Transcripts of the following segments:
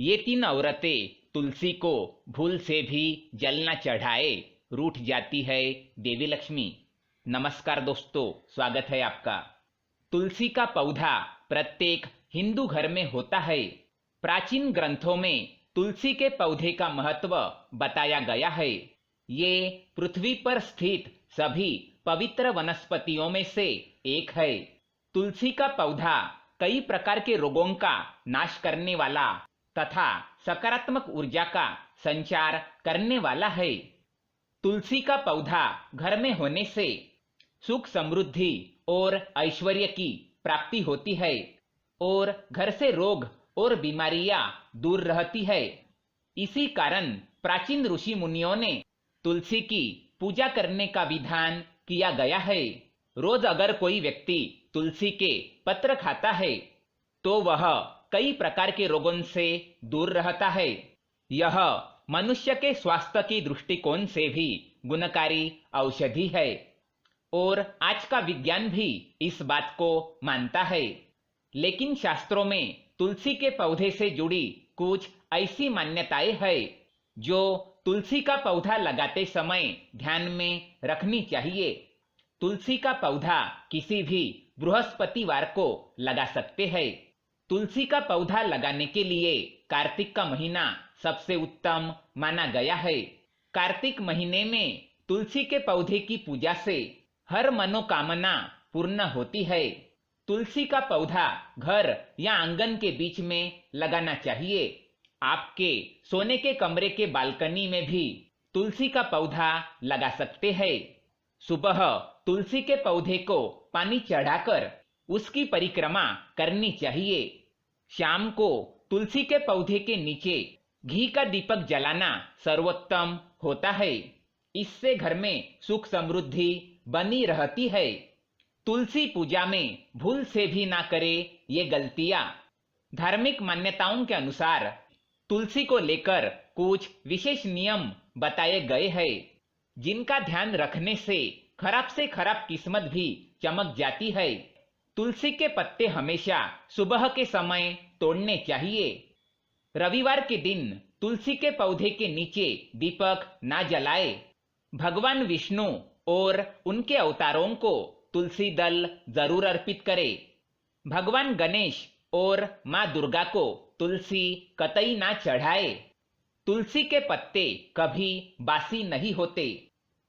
ये तीन औरतें तुलसी को भूल से भी जल न चढ़ाए रूठ जाती है देवी लक्ष्मी। नमस्कार दोस्तों, स्वागत है आपका। तुलसी का पौधा प्रत्येक हिंदू घर में होता है। प्राचीन ग्रंथों में तुलसी के पौधे का महत्व बताया गया है। ये पृथ्वी पर स्थित सभी पवित्र वनस्पतियों में से एक है। तुलसी का पौधा कई प्रकार के रोगों का नाश करने वाला तथा सकारात्मक ऊर्जा का संचार करने वाला है। तुलसी का पौधा घर में होने से सुख समृद्धि और ऐश्वर्य की प्राप्ति होती है और घर से रोग और बीमारियां दूर रहती है। इसी कारण प्राचीन ऋषि मुनियों ने तुलसी की पूजा करने का विधान किया गया है। रोज अगर कोई व्यक्ति तुलसी के पत्र खाता है तो वह कई प्रकार के रोगों से दूर रहता है। यह मनुष्य के स्वास्थ्य की दृष्टिकोण से भी गुणकारी औषधि है और आज का विज्ञान भी इस बात को मानता है। लेकिन शास्त्रों में तुलसी के पौधे से जुड़ी कुछ ऐसी मान्यताएं हैं जो तुलसी का पौधा लगाते समय ध्यान में रखनी चाहिए। तुलसी का पौधा किसी भी बृहस्पतिवार को लगा सकते हैं। तुलसी का पौधा लगाने के लिए कार्तिक का महीना सबसे उत्तम माना गया है। कार्तिक महीने में तुलसी के पौधे की पूजा से हर मनोकामना पूर्ण होती है। तुलसी का पौधा घर या आंगन के बीच में लगाना चाहिए। आपके सोने के कमरे के बालकनी में भी तुलसी का पौधा लगा सकते हैं। सुबह तुलसी के पौधे को पानी चढ़ाकर उसकी परिक्रमा करनी चाहिए। शाम को तुलसी के पौधे के नीचे घी का दीपक जलाना सर्वोत्तम होता है। इससे घर में सुख समृद्धि बनी रहती है। तुलसी पूजा में भूल से भी ना करे ये गलतियां। धार्मिक मान्यताओं के अनुसार तुलसी को लेकर कुछ विशेष नियम बताए गए हैं जिनका ध्यान रखने से खराब किस्मत भी चमक जाती है। तुलसी के पत्ते हमेशा सुबह के समय तोड़ने चाहिए। रविवार के दिन तुलसी के पौधे के नीचे दीपक ना जलाए। भगवान विष्णु और उनके अवतारों को तुलसी दल जरूर अर्पित करें। भगवान गणेश और माँ दुर्गा को तुलसी कतई ना चढ़ाए। तुलसी के पत्ते कभी बासी नहीं होते।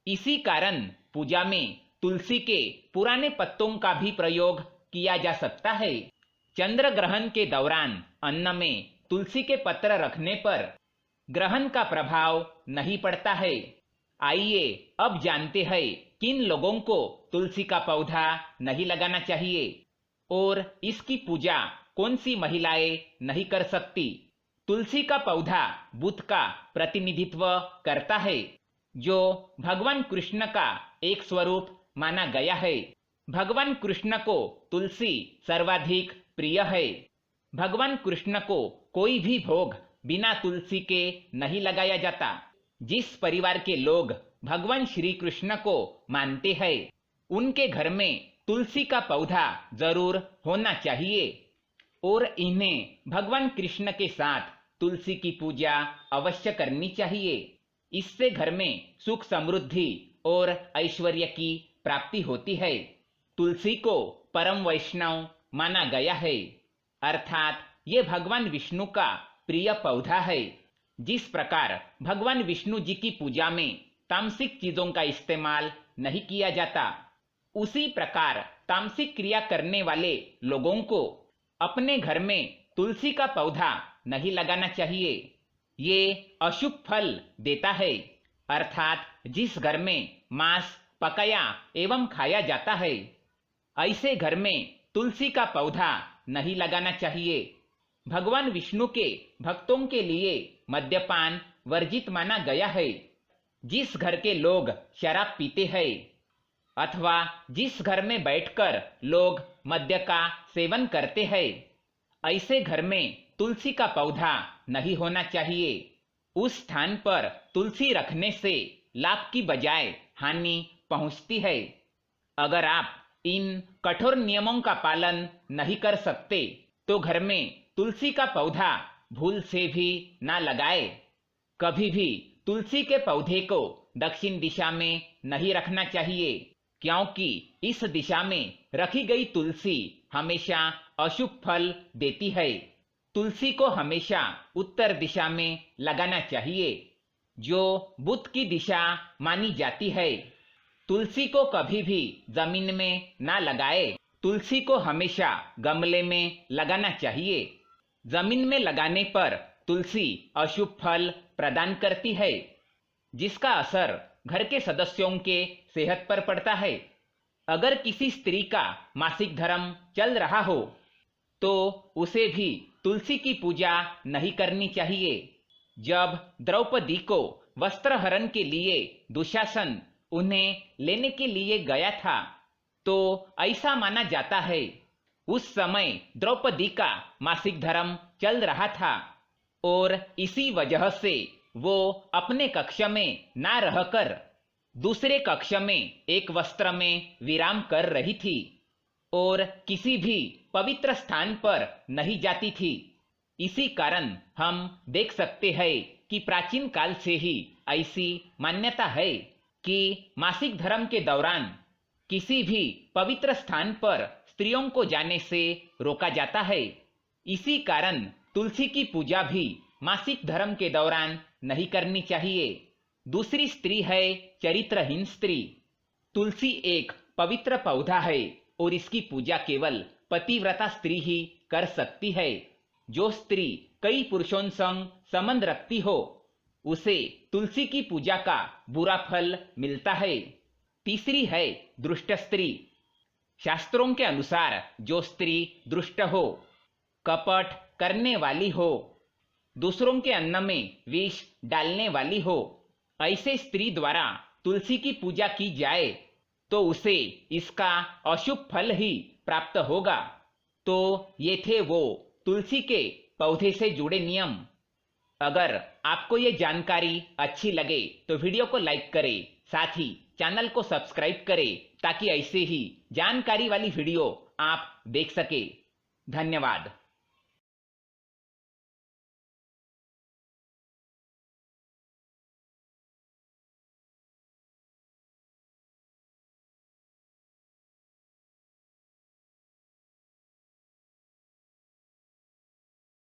इसी कारण पूजा में तुलसी के पुराने पत्तों का भी प्रयोग किया जा सकता है। चंद्र ग्रहण के दौरान अन्न में तुलसी के पत्र रखने पर ग्रहण का प्रभाव नहीं पड़ता है। आइए अब जानते हैं किन लोगों को तुलसी का पौधा नहीं लगाना चाहिए और इसकी पूजा कौन सी महिलाएं नहीं कर सकती। तुलसी का पौधा बुध का प्रतिनिधित्व करता है जो भगवान कृष्ण का एक स्वरूप माना गया है। भगवान कृष्ण को तुलसी सर्वाधिक प्रिय है। भगवान कृष्ण को कोई भी भोग बिना तुलसी के नहीं लगाया जाता। जिस परिवार के लोग भगवान श्री कृष्ण को मानते हैं उनके घर में तुलसी का पौधा जरूर होना चाहिए और इन्हें भगवान कृष्ण के साथ तुलसी की पूजा अवश्य करनी चाहिए। इससे घर में सुख समृद्धि और ऐश्वर्य की प्राप्ति होती है। तुलसी को परम वैष्णव माना गया है, अर्थात ये भगवान विष्णु का प्रिय पौधा है। जिस प्रकार भगवान विष्णु जी की पूजा में तामसिक चीजों का इस्तेमाल नहीं किया जाता, उसी प्रकार तामसिक क्रिया करने वाले लोगों को अपने घर में तुलसी का पौधा नहीं लगाना चाहिए। ये अशुभ फल देता है, अर्थात जिस घर में मांस पकाया एवं खाया जाता है ऐसे घर में तुलसी का पौधा नहीं लगाना चाहिए। भगवान विष्णु के भक्तों के लिए मद्यपान वर्जित माना गया है। जिस घर के लोग शराब पीते हैं अथवा जिस घर में बैठकर लोग मद्य का सेवन करते हैं ऐसे घर में तुलसी का पौधा नहीं होना चाहिए। उस स्थान पर तुलसी रखने से लाभ की बजाय हानि पहुंचती है। अगर आप इन कठोर नियमों का पालन नहीं कर सकते तो घर में तुलसी का पौधा भूल से भी ना लगाए। कभी भी तुलसी के पौधे को दक्षिण दिशा में नहीं रखना चाहिए, क्योंकि इस दिशा में रखी गई तुलसी हमेशा अशुभ फल देती है। तुलसी को हमेशा उत्तर दिशा में लगाना चाहिए, जो बुध की दिशा मानी जाती है। तुलसी को कभी भी जमीन में ना लगाए। तुलसी को हमेशा गमले में लगाना चाहिए। जमीन में लगाने पर तुलसी अशुभ फल प्रदान करती है, जिसका असर घर के सदस्यों के सेहत पर पड़ता है। अगर किसी स्त्री का मासिक धर्म चल रहा हो तो उसे भी तुलसी की पूजा नहीं करनी चाहिए। जब द्रौपदी को वस्त्रहरण के लिए दुशासन उन्हें लेने के लिए गया था तो ऐसा माना जाता है उस समय द्रौपदी का मासिक धर्म चल रहा था और इसी वजह से वो अपने कक्ष में ना रहकर दूसरे कक्ष में एक वस्त्र में विराम कर रही थी और किसी भी पवित्र स्थान पर नहीं जाती थी। इसी कारण हम देख सकते हैं कि प्राचीन काल से ही ऐसी मान्यता है कि मासिक धर्म के दौरान किसी भी पवित्र स्थान पर स्त्रियों को जाने से रोका जाता है। इसी कारण तुलसी की पूजा भी मासिक धर्म के दौरान नहीं करनी चाहिए। दूसरी स्त्री है चरित्रहीन स्त्री। तुलसी एक पवित्र पौधा है और इसकी पूजा केवल पतिव्रता स्त्री ही कर सकती है। जो स्त्री कई पुरुषों संग संबंध रखती हो उसे तुलसी की पूजा का बुरा फल मिलता है। तीसरी है दुष्ट स्त्री। शास्त्रों के अनुसार जो स्त्री दुष्ट हो, कपट करने वाली हो, दूसरों के अन्न में विष डालने वाली हो, ऐसे स्त्री द्वारा तुलसी की पूजा की जाए तो उसे इसका अशुभ फल ही प्राप्त होगा। तो ये थे वो तुलसी के पौधे से जुड़े नियम। अगर आपको ये जानकारी अच्छी लगे तो वीडियो को लाइक करें, साथ ही चैनल को सब्सक्राइब करें ताकि ऐसे ही जानकारी वाली वीडियो आप देख सके। धन्यवाद।